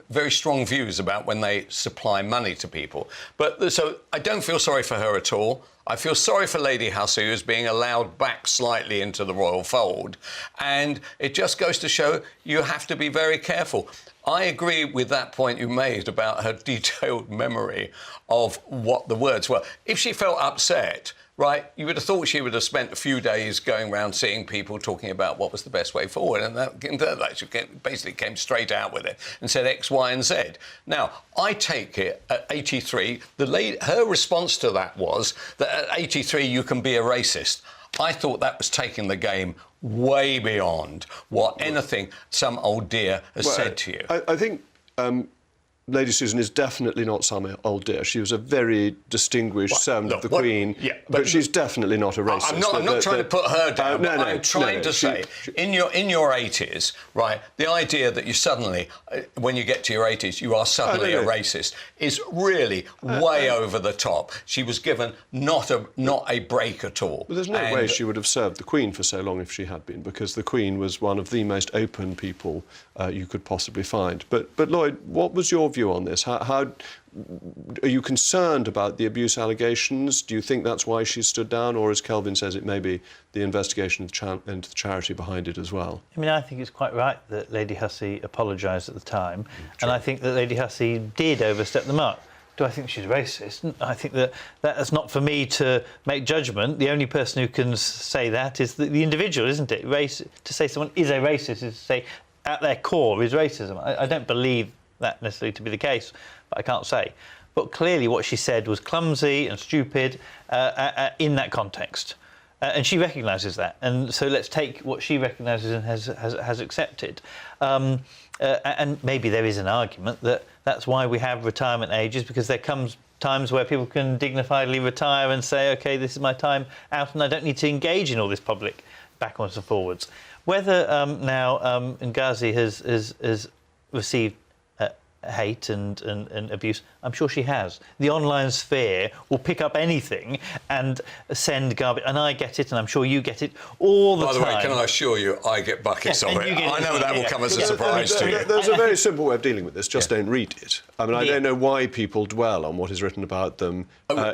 very strong views about when they supply money to people. But so I don't feel sorry for her at all. I feel sorry for Lady Hussey, who's being allowed back slightly into the royal fold. And it just goes to show you have to be very careful. I agree with that point you made about her detailed memory of what the words were. If she felt upset, right, you would have thought she would have spent a few days going around seeing people, talking about what was the best way forward, and that she basically came straight out with it and said X, Y and Z. Now, I take it at 83, her response to that was that at 83 you can be a racist. I thought that was taking the game way beyond what anything some old dear has said to you. I think Lady Susan is definitely not some old dear. She was a very distinguished servant of the Queen, but she's definitely not a racist. I'm not trying to put her down. I'm trying to say, in your 80s, right, the idea that you suddenly, when you get to your 80s, you are suddenly a racist is really way over the top. She was given not a break at all. But there's no way she would have served the Queen for so long if she had been, because the Queen was one of the most open people you could possibly find. But Lloyd, what was your view on this? How are you concerned about the abuse allegations? Do you think that's why she stood down, or, as Kelvin says, it may be the investigation into the charity behind it as well? I mean, I think it's quite right that Lady Hussey apologised at the time, and I think that Lady Hussey did overstep the mark. Do I think she's racist? I think that's not for me to make judgment. The only person who can say that is the individual, isn't it? To say someone is a racist is to say at their core is racism. I don't believe that necessarily to be the case, but I can't say. But clearly what she said was clumsy and stupid in that context. And she recognises that. And so let's take what she recognises and has accepted. And maybe there is an argument that that's why we have retirement ages, because there comes times where people can dignifiedly retire and say, OK, this is my time out and I don't need to engage in all this public backwards and forwards. Whether now Ngozi has received hate and abuse, I'm sure she has. The online sphere will pick up anything and send garbage, and I get it, and I'm sure you get it all the time. By the way, can I assure you, I get buckets of it. I know that will come as a surprise to you. There's a very simple way of dealing with this. Just don't read it. I mean, I don't know why people dwell on what is written about them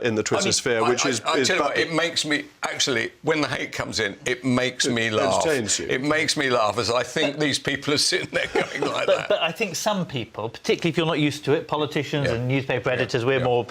in the Twitter sphere, which is... I tell you what, it makes me, actually, when the hate comes in, it makes me laugh. Entertains you. It makes me laugh, as I think these people are sitting there going like that. But I think some people, particularly if you're not used to it, politicians and newspaper editors, we're more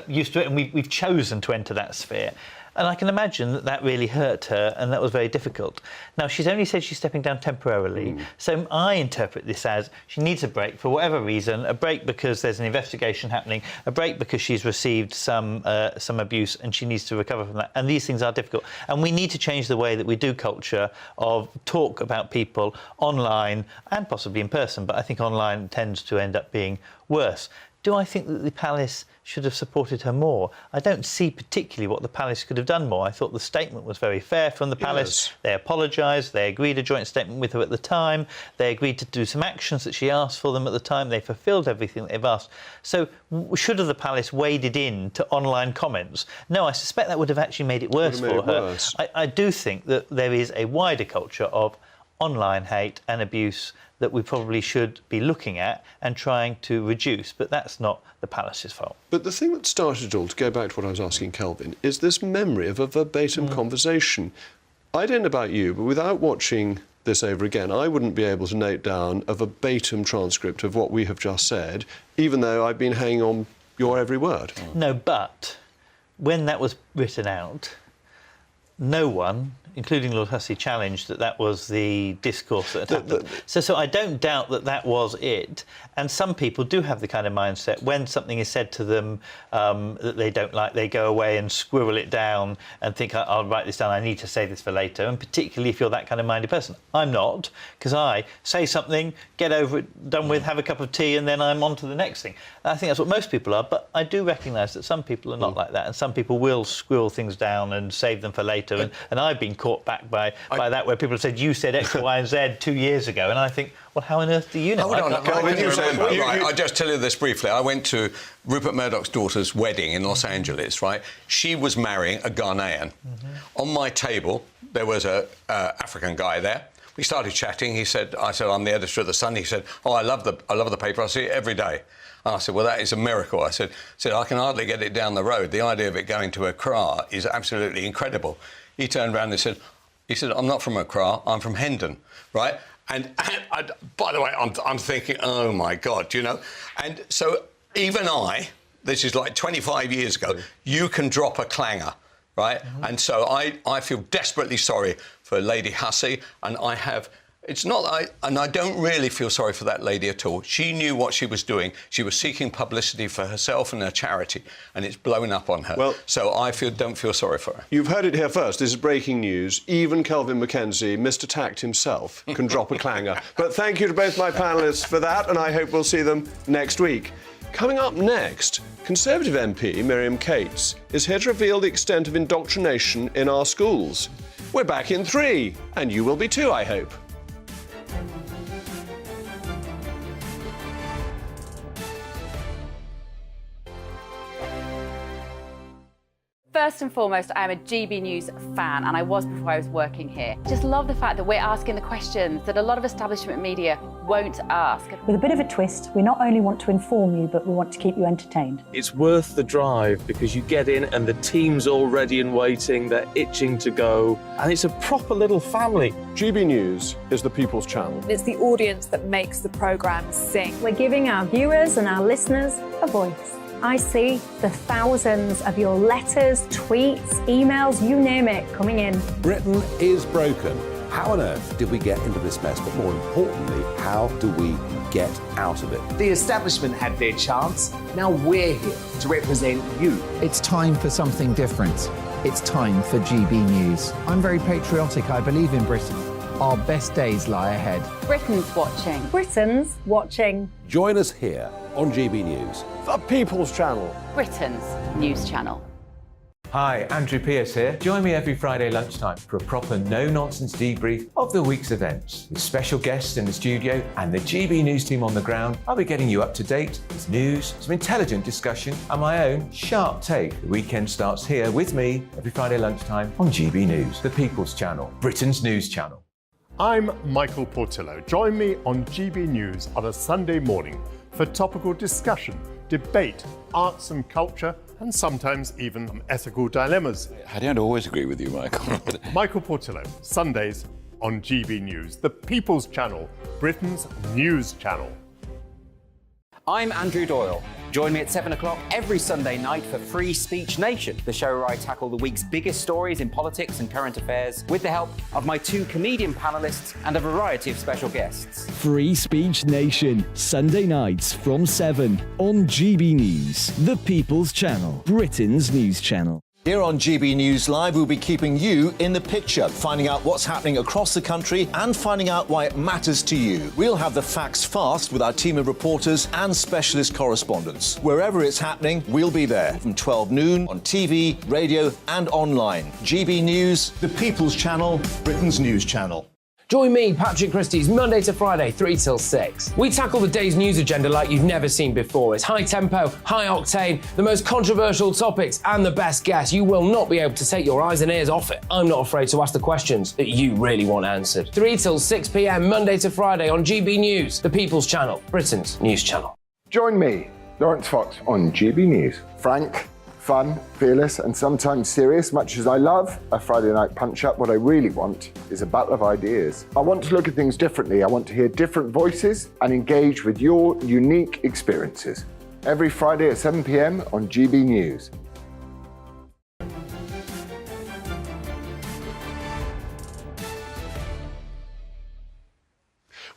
used to it, and we've chosen to enter that sphere. And I can imagine that really hurt her, and that was very difficult. Now, she's only said she's stepping down temporarily, so I interpret this as she needs a break for whatever reason, a break because there's an investigation happening, a break because she's received some abuse and she needs to recover from that. And these things are difficult. And we need to change the way that we do culture of talk about people online and possibly in person, but I think online tends to end up being worse. Do I think that the Palace should have supported her more? I don't see particularly what the Palace could have done more. I thought the statement was very fair from the Palace. Yes. They apologised. They agreed a joint statement with her at the time. They agreed to do some actions that she asked for them at the time. They fulfilled everything they've asked. So should have the Palace waded in to online comments? No, I suspect that would have actually made it worse for her. I do think that there is a wider culture of online hate and abuse that we probably should be looking at and trying to reduce, but that's not the Palace's fault. But the thing that started it all, to go back to what I was asking Kelvin, is this memory of a verbatim conversation. I don't know about you, but without watching this over again, I wouldn't be able to note down a verbatim transcript of what we have just said, even though I've been hanging on your every word. No, but when that was written out, no one, including Lord Hussey, challenged that was the discourse that had happened. So I don't doubt that was it. And some people do have the kind of mindset when something is said to them that they don't like, they go away and squirrel it down and think, I'll write this down, I need to say this for later. And particularly if you're that kind of minded person. I'm not, because I say something, get over it, done with, have a cup of tea, and then I'm on to the next thing. And I think that's what most people are, but I do recognise that some people are not like that, and some people will squirrel things down and save them for later. And I've been caught back by that, where people have said, you said X, Y and Z 2 years ago, and I think, well, how on earth do you know? Hold on, I'll just tell you this briefly. I went to Rupert Murdoch's daughter's wedding in Los Angeles, right? She was marrying a Ghanaian. On my table, there was an African guy there. We started chatting. I said, I'm the editor of The Sun. He said, I love the paper. I see it every day. And I said, well, that is a miracle. I said, I can hardly get it down the road. The idea of it going to Accra is absolutely incredible. He turned around and said, I'm not from Accra, I'm from Hendon, right? And by the way, I'm thinking, oh, my God, you know? And so even this is like 25 years ago, you can drop a clanger, right? And so I feel desperately sorry for Lady Hussey, and I don't really feel sorry for that lady at all. She knew what she was doing. She was seeking publicity for herself and her charity, and it's blown up on her. Well, so I don't feel sorry for her. You've heard it here first. This is breaking news. Even Kelvin Mackenzie, Mr. Tact himself, can drop a clanger. But thank you to both my panellists for that, and I hope we'll see them next week. Coming up next, Conservative MP Miriam Cates is here to reveal the extent of indoctrination in our schools. We're back in 3, and you will be too, I hope. First and foremost, I am a GB News fan, and I was before I was working here. Just love the fact that we're asking the questions that a lot of establishment media won't ask. With a bit of a twist, we not only want to inform you, but we want to keep you entertained. It's worth the drive because you get in and the team's all ready and waiting, they're itching to go, and it's a proper little family. GB News is the People's Channel. It's the audience that makes the programme sing. We're giving our viewers and our listeners a voice. I see the thousands of your letters, tweets, emails, you name it, coming in. Britain is broken. How on earth did we get into this mess? But more importantly, how do we get out of it? The establishment had their chance. Now we're here to represent you. It's time for something different. It's time for GB News. I'm very patriotic. I believe in Britain. Our best days lie ahead. Britain's watching. Britain's watching. Join us here on GB News. The People's Channel. Britain's news channel. Hi, Andrew Pierce here. Join me every Friday lunchtime for a proper no-nonsense debrief of the week's events. With special guests in the studio and the GB News team on the ground, I'll be getting you up to date with news, some intelligent discussion, and my own sharp take. The weekend starts here with me every Friday lunchtime on GB News, the People's Channel, Britain's news channel. I'm Michael Portillo. Join me on GB News on a Sunday morning for topical discussion, debate, arts and culture, and sometimes even ethical dilemmas. I don't always agree with you, Michael. Michael Portillo, Sundays on GB News, the People's Channel, Britain's news channel. I'm Andrew Doyle. Join me at 7 o'clock every Sunday night for Free Speech Nation, the show where I tackle the week's biggest stories in politics and current affairs with the help of my two comedian panellists and a variety of special guests. Free Speech Nation, Sunday nights from 7 on GB News, the People's Channel, Britain's news channel. Here on GB News Live, we'll be keeping you in the picture, finding out what's happening across the country and finding out why it matters to you. We'll have the facts fast with our team of reporters and specialist correspondents. Wherever it's happening, we'll be there from 12 noon on TV, radio and online. GB News, the People's Channel, Britain's news channel. Join me, Patrick Christie's, Monday to Friday, 3 till 6. We tackle the day's news agenda like you've never seen before. It's high tempo, high octane, the most controversial topics, and the best guests. You will not be able to take your eyes and ears off it. I'm not afraid to ask the questions that you really want answered. 3 till 6 p.m, Monday to Friday on GB News, the People's Channel, Britain's news channel. Join me, Lawrence Fox, on GB News. Frank, fun, fearless, and sometimes serious. Much as I love a Friday night punch-up, what I really want is a battle of ideas. I want to look at things differently. I want to hear different voices and engage with your unique experiences. Every Friday at 7 p.m. on GB News.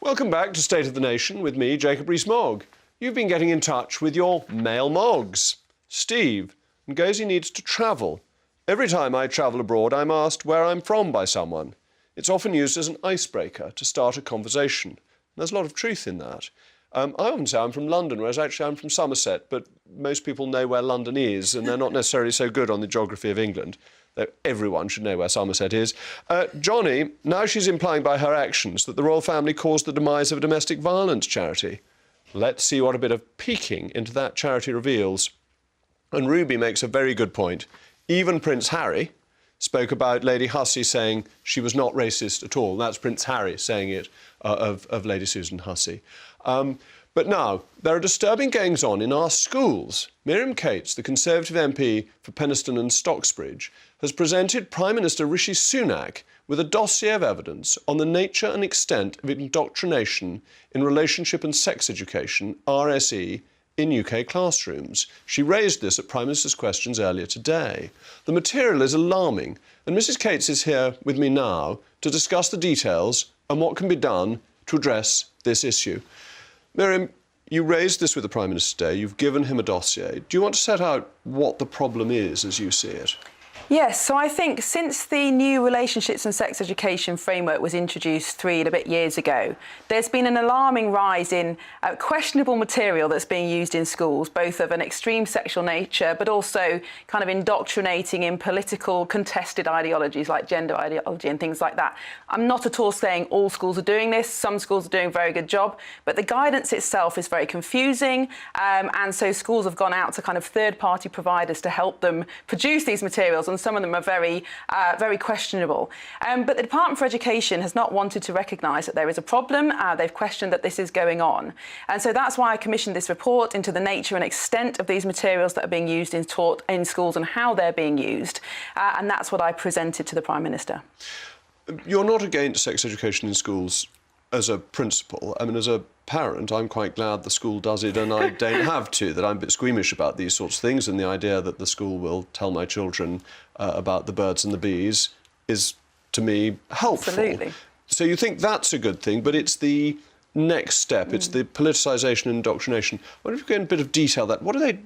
Welcome back to State of the Nation with me, Jacob Rees-Mogg. You've been getting in touch with your male Moggs. Steve goes he needs to travel. Every time I travel abroad, I'm asked where I'm from by someone. It's often used as an icebreaker to start a conversation. There's a lot of truth in that. I often say I'm from London, whereas actually I'm from Somerset, but most people know where London is, and they're not necessarily so good on the geography of England, though everyone should know where Somerset is. Johnny, now she's implying by her actions that the royal family caused the demise of a domestic violence charity. Let's see what a bit of peeking into that charity reveals. And Ruby makes a very good point. Even Prince Harry spoke about Lady Hussey saying she was not racist at all. That's Prince Harry saying it of Lady Susan Hussey. But now, there are disturbing goings on in our schools. Miriam Cates, the Conservative MP for Penistone and Stocksbridge, has presented Prime Minister Rishi Sunak with a dossier of evidence on the nature and extent of indoctrination in relationship and sex education, RSE, in UK classrooms. She raised this at Prime Minister's Questions earlier today. The material is alarming, and Mrs Cates is here with me now to discuss the details and what can be done to address this issue. Miriam, you raised this with the Prime Minister today. You've given him a dossier. Do you want to set out what the problem is as you see it? Yes, so I think since the new relationships and sex education framework was introduced 3 and a bit years ago, there's been an alarming rise in questionable material that's being used in schools, both of an extreme sexual nature, but also kind of indoctrinating in political contested ideologies like gender ideology and things like that. I'm not at all saying all schools are doing this. Some schools are doing a very good job, but the guidance itself is very confusing. And so schools have gone out to kind of third-party providers to help them produce these materials, and some of them are very questionable. But the Department for Education has not wanted to recognise that there is a problem. They've questioned that this is going on. And so that's why I commissioned this report into the nature and extent of these materials that are being used in taught in schools and how they're being used. And that's what I presented to the Prime Minister. You're not against sex education in schools as a principle. I mean, as a parent, I'm quite glad the school does it and I don't have to, that I'm a bit squeamish about these sorts of things, and the idea that the school will tell my children about the birds and the bees is, to me, helpful. Absolutely. So you think that's a good thing, but it's the next step, it's the politicisation and indoctrination. I wonder if you go in a bit of detail that. What are they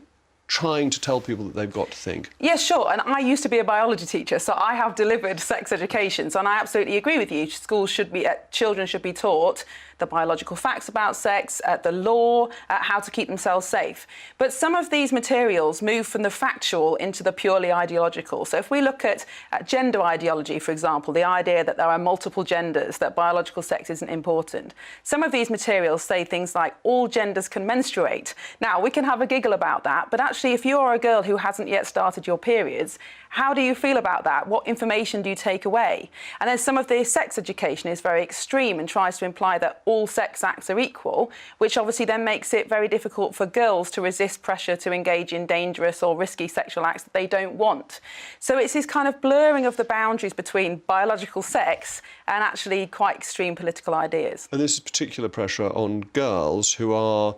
trying to tell people that they've got to think? Yes, sure. And I used to be a biology teacher, so I have delivered sex education. So, and I absolutely agree with you. Schools should be, children should be taught the biological facts about sex, the law, how to keep themselves safe. But some of these materials move from the factual into the purely ideological. So if we look at gender ideology, for example, the idea that there are multiple genders, that biological sex isn't important. Some of these materials say things like all genders can menstruate. Now, we can have a giggle about that, but actually if you're a girl who hasn't yet started your periods, how do you feel about that? What information do you take away? And then some of the sex education is very extreme and tries to imply that all sex acts are equal, which obviously then makes it very difficult for girls to resist pressure to engage in dangerous or risky sexual acts that they don't want. So it's this kind of blurring of the boundaries between biological sex and actually quite extreme political ideas. And this is particular pressure on girls who are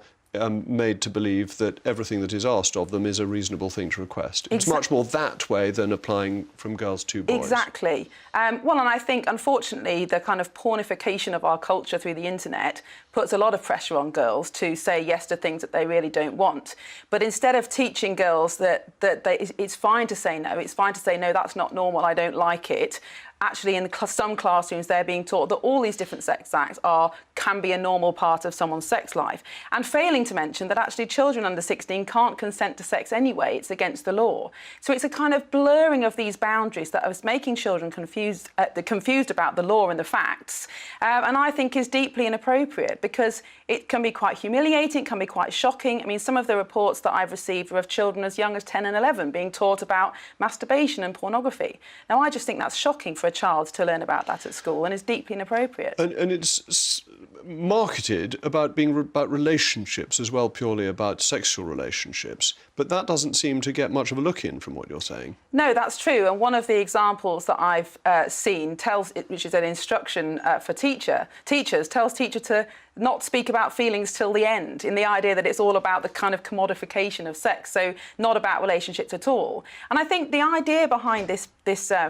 made to believe that everything that is asked of them is a reasonable thing to request. It's much more that way than applying from girls to boys. Exactly. Well, and I think, unfortunately, the kind of pornification of our culture through the internet puts a lot of pressure on girls to say yes to things that they really don't want. But instead of teaching girls that it's fine to say no, it's fine to say, no, that's not normal, I don't like it, actually in some classrooms they're being taught that all these different sex acts can be a normal part of someone's sex life, and failing to mention that actually children under 16 can't consent to sex anyway, it's against the law. So it's a kind of blurring of these boundaries that is making children confused about the law and the facts, and I think is deeply inappropriate because it can be quite humiliating, it can be quite shocking. I mean, some of the reports that I've received are of children as young as 10 and 11 being taught about masturbation and pornography. Now, I just think that's shocking for a child to learn about that at school and is deeply inappropriate. And it's marketed about being about relationships as well, purely about sexual relationships, but that doesn't seem to get much of a look in from what you're saying. No, that's true, and one of the examples that I've seen which is an instruction for teachers, tells teachers to not speak about feelings till the end, in the idea that it's all about the kind of commodification of sex, so not about relationships at all. And I think the idea behind this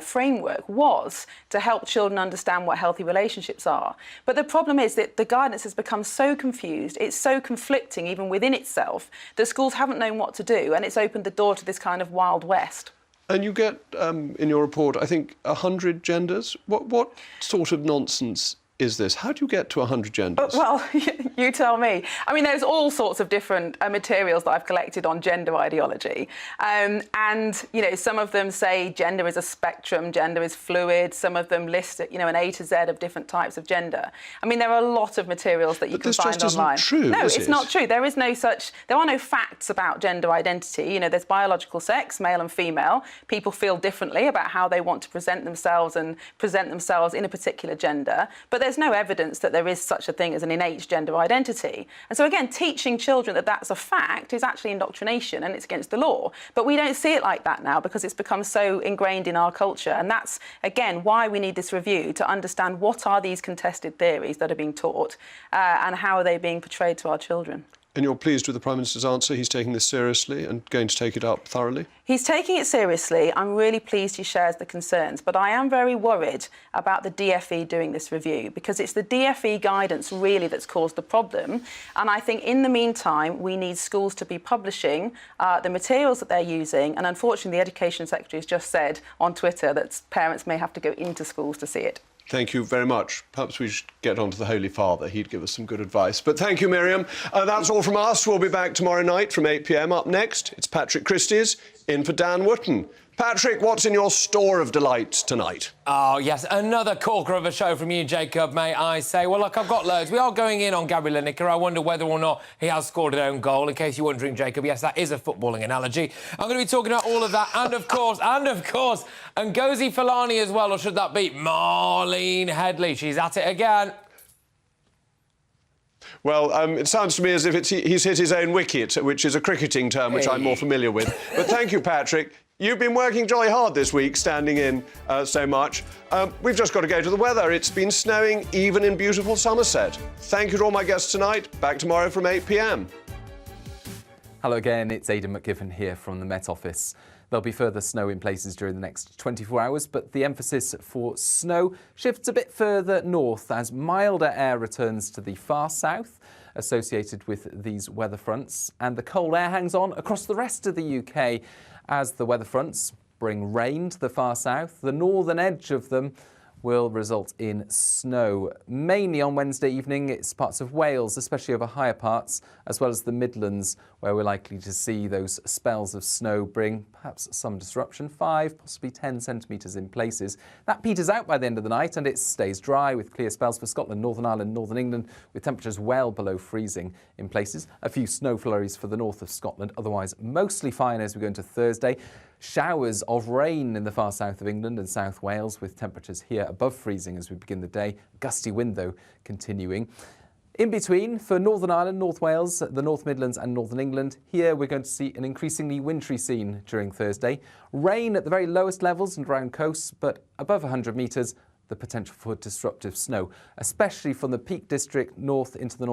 framework was to help children understand what healthy relationships are. But the problem is that the guidance has become so confused, it's so conflicting even within itself, that schools haven't known what to do, and it's opened the door to this kind of Wild West. And you get, in your report, I think, 100 genders. What sort of nonsense is this? How do you get to 100 genders? Well, you tell me. I mean, there's all sorts of different materials that I've collected on gender ideology. And, you know, some of them say gender is a spectrum, gender is fluid. Some of them list, you know, an A to Z of different types of gender. I mean, there are a lot of materials that you can find online. This just isn't true, No, is it's it? not true. There are no facts about gender identity. You know, there's biological sex, male and female. People feel differently about how they want to present themselves and present themselves in a particular gender. But there's no evidence that there is such a thing as an innate gender identity. And so, again, teaching children that that's a fact is actually indoctrination and it's against the law. But we don't see it like that now because it's become so ingrained in our culture. And that's, again, why we need this review, to understand what are these contested theories that are being taught and how are they being portrayed to our children. And you're pleased with the Prime Minister's answer? He's taking this seriously and going to take it up thoroughly? He's taking it seriously. I'm really pleased he shares the concerns, but I am very worried about the DfE doing this review because it's the DfE guidance really that's caused the problem. And I think in the meantime, we need schools to be publishing the materials that they're using. And unfortunately, the Education Secretary has just said on Twitter that parents may have to go into schools to see it. Thank you very much. Perhaps we should get on to the Holy Father. He'd give us some good advice. But thank you, Miriam. That's all from us. We'll be back tomorrow night from 8 p.m. Up next, it's Patrick Christie's in for Dan Wootton. Patrick, what's in your store of delights tonight? Oh, yes, another corker of a show from you, Jacob, may I say. Well, look, I've got loads. We are going in on Gary Lineker. I wonder whether or not he has scored an own goal. In case you're wondering, Jacob, yes, that is a footballing analogy. I'm going to be talking about all of that and, of course, Ngozi Fulani as well, or should that be Marlene Headley? She's at it again. Well, it sounds to me as if he's hit his own wicket, which is a cricketing term, which I'm more familiar with. But thank you, Patrick. You've been working jolly hard this week, standing in so much. We've just got to go to the weather. It's been snowing even in beautiful Somerset. Thank you to all my guests tonight. Back tomorrow from 8 p.m. Hello again, it's Aidan McGiffin here from the Met Office. There'll be further snow in places during the next 24 hours, but the emphasis for snow shifts a bit further north as milder air returns to the far south associated with these weather fronts, and the cold air hangs on across the rest of the UK as the weather fronts bring rain to the far south. The northern edge of them will result in snow. Mainly on Wednesday evening, it's parts of Wales, especially over higher parts, as well as the Midlands, where we're likely to see those spells of snow bring perhaps some disruption, 5, possibly 10 centimetres in places. That peters out by the end of the night and it stays dry with clear spells for Scotland, Northern Ireland, Northern England, with temperatures well below freezing in places. A few snow flurries for the north of Scotland, otherwise mostly fine as we go into Thursday. Showers of rain in the far south of England and South Wales, with temperatures here above freezing as we begin the day. Gusty wind, though, continuing. In between, for Northern Ireland, North Wales, the North Midlands and Northern England, here we're going to see an increasingly wintry scene during Thursday. Rain at the very lowest levels and around coasts, but above 100 metres, the potential for disruptive snow, especially from the Peak District north into the north.